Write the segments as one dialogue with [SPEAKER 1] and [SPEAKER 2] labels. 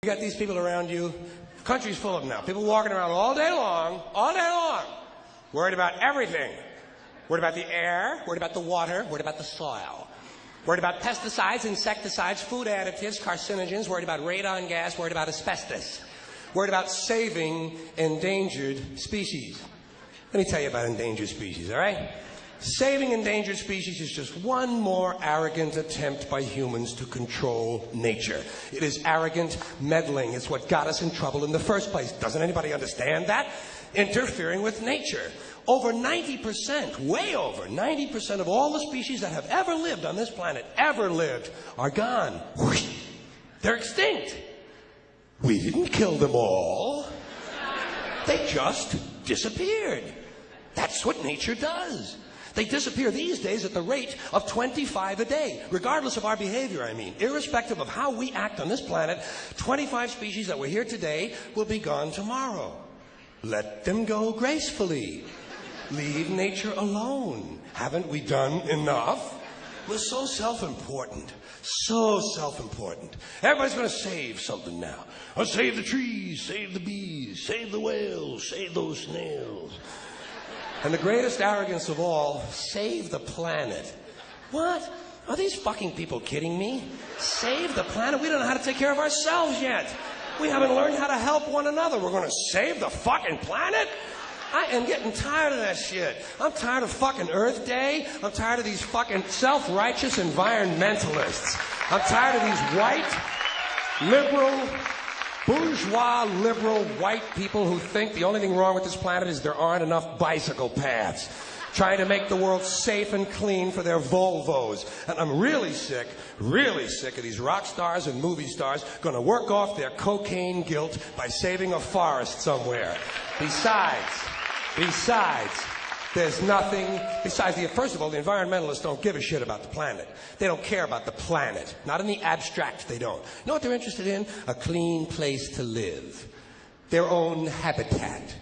[SPEAKER 1] You got these people around you. The country's full of them now. People walking around all day long, worried about everything. Worried about the air, worried about the water, worried about the soil. Worried about pesticides, insecticides, food additives, carcinogens, worried about radon gas, worried about asbestos. Worried about saving endangered species. Let me tell you about endangered species, all right? Saving endangered species is just one more arrogant attempt by humans to control nature. It is arrogant meddling. It's what got us in trouble in the first place. Doesn't anybody understand that? Interfering with nature. Over 90%, way over 90% of all the species that have ever lived on this planet, are gone. They're extinct. We didn't kill them all. They just disappeared. That's what nature does. They disappear these days at the rate of 25 a day, regardless of our behavior, I mean. Irrespective of how we act on this planet, 25 species that were here today will be gone tomorrow. Let them go gracefully. Leave nature alone. Haven't we done enough? We're so self-important. So self-important. Everybody's going to save something now. I'll save the trees, save the bees, save the whales, save those snails. And the greatest arrogance of all, save the planet. What? Are these fucking people kidding me? Save the planet? We don't know how to take care of ourselves yet. We haven't learned how to help one another. We're going to save the fucking planet? I am getting tired of that shit. I'm tired of fucking Earth Day. I'm tired of these fucking self-righteous environmentalists. I'm tired of these white, liberal, bourgeois, liberal, white people who think the only thing wrong with this planet is there aren't enough bicycle paths. Trying to make the world safe and clean for their Volvos. And I'm really sick of these rock stars and movie stars going to work off their cocaine guilt by saving a forest somewhere. Besides, there's nothing. First of all, the environmentalists don't give a shit about the planet. They don't care about the planet. Not in the abstract, they don't. You know what they're interested in? A clean place to live. Their own habitat.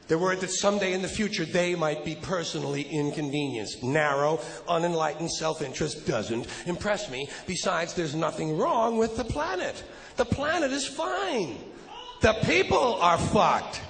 [SPEAKER 1] They're worried that someday in the future they might be personally inconvenienced. Narrow, unenlightened self-interest doesn't impress me. Besides, there's nothing wrong with the planet. The planet is fine. The people are fucked.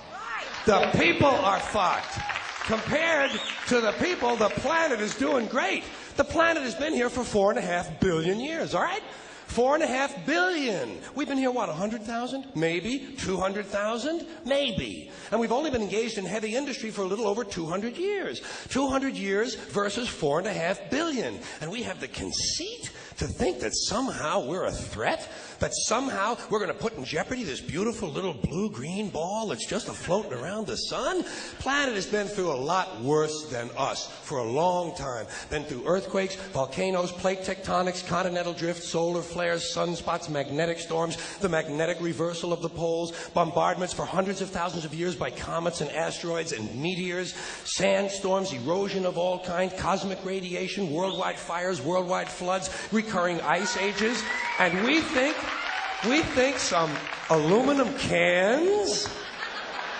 [SPEAKER 1] The people are fucked. Compared to the people, the planet is doing great. The planet has been here for 4.5 billion years, all right? 4.5 billion. We've been here, what, 100,000? Maybe. 200,000? Maybe. And we've only been engaged in heavy industry for a little over 200 years. 200 years versus 4.5 billion. And we have the conceit to think that somehow we're a threat, that somehow we're going to put in jeopardy this beautiful little blue-green ball that's just floating around the sun. Planet has been through a lot worse than us for a long time. Been through earthquakes, volcanoes, plate tectonics, continental drift, solar flares, sunspots, magnetic storms, the magnetic reversal of the poles, bombardments for hundreds of thousands of years by comets and asteroids and meteors, sandstorms, erosion of all kinds, cosmic radiation, worldwide fires, worldwide floods, recurring ice ages, and we think some aluminum cans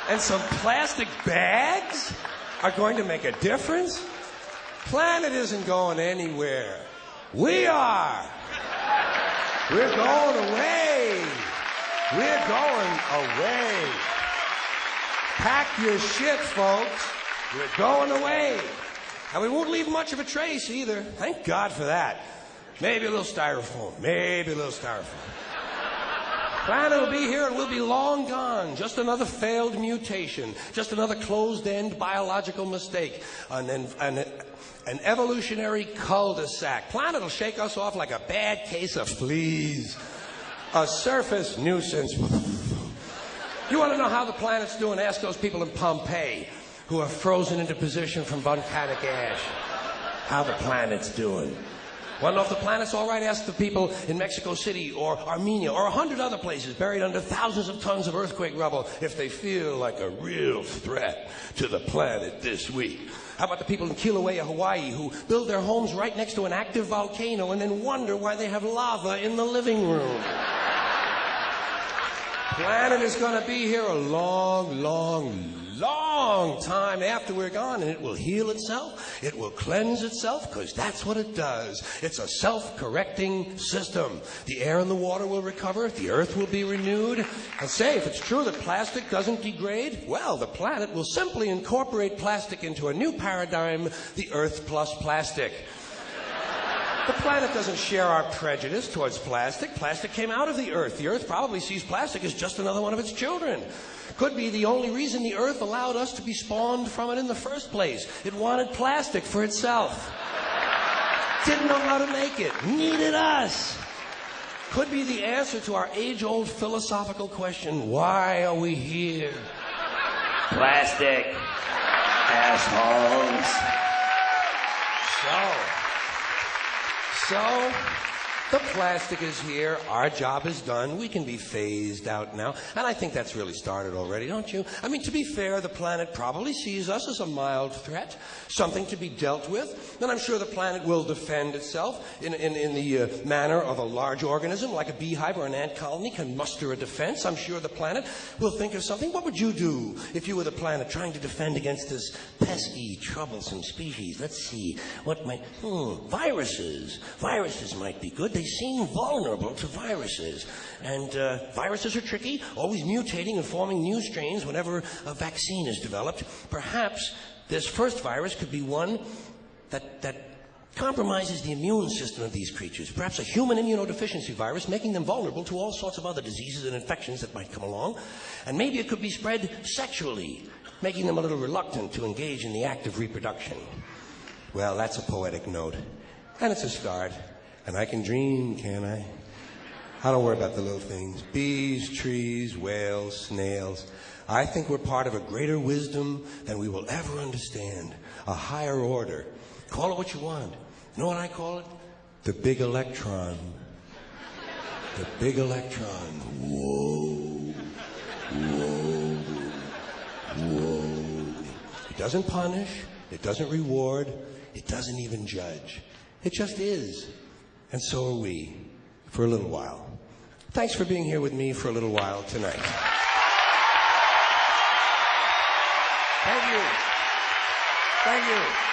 [SPEAKER 1] and some plastic bags are going to make a difference? Planet isn't going anywhere. We are. We're going away. We're going away. Pack your shit, folks. We're going away. And we won't leave much of a trace either. Thank God for that. Maybe a little styrofoam. Maybe a little styrofoam. Planet will be here and we'll be long gone. Just another failed mutation. Just another closed-end biological mistake. An evolutionary cul-de-sac. Planet will shake us off like a bad case of fleas. A surface nuisance. You want to know how the planet's doing? Ask those people in Pompeii who are frozen into position from volcanic ash. How the planet's doing. Want to know if the planet's all right? Ask the people in Mexico City or Armenia or 100 other places buried under thousands of tons of earthquake rubble if they feel like a real threat to the planet this week. How about the people in Kilauea, Hawaii, who build their homes right next to an active volcano and then wonder why they have lava in the living room? Planet is going to be here a long, long, long time after we're gone, and it will heal itself. It will cleanse itself, because that's what it does. It's a self-correcting system. The air and the water will recover. The earth will be renewed. And say, if it's true that plastic doesn't degrade, well, the planet will simply incorporate plastic into a new paradigm, the Earth plus plastic. The planet doesn't share our prejudice towards plastic. Plastic came out of the Earth. The Earth probably sees plastic as just another one of its children. Could be the only reason the Earth allowed us to be spawned from it in the first place. It wanted plastic for itself. Didn't know how to make it. Needed us. Could be the answer to our age-old philosophical question, why are we here?
[SPEAKER 2] Plastic. Assholes.
[SPEAKER 1] So, the plastic is here. Our job is done. We can be phased out now. And I think that's really started already, don't you? I mean, to be fair, the planet probably sees us as a mild threat, something to be dealt with. And I'm sure the planet will defend itself in the manner of a large organism, like a beehive or an ant colony can muster a defense. I'm sure the planet will think of something. What would you do if you were the planet trying to defend against this pesky, troublesome species? Let's see. What might... Viruses. Viruses might be good. They seem vulnerable to viruses. And viruses are tricky, always mutating and forming new strains whenever a vaccine is developed. Perhaps this first virus could be one that compromises the immune system of these creatures. Perhaps a human immunodeficiency virus, making them vulnerable to all sorts of other diseases and infections that might come along. And maybe it could be spread sexually, making them a little reluctant to engage in the act of reproduction. Well, that's a poetic note. And it's a start. And I can dream, can't I? I don't worry about the little things. Bees, trees, whales, snails. I think we're part of a greater wisdom than we will ever understand. A higher order. Call it what you want. You know what I call it? The big electron. The big electron. Whoa. Whoa. Whoa. It doesn't punish. It doesn't reward. It doesn't even judge. It just is. And so are we, for a little while. Thanks for being here with me for a little while tonight. Thank you. Thank you.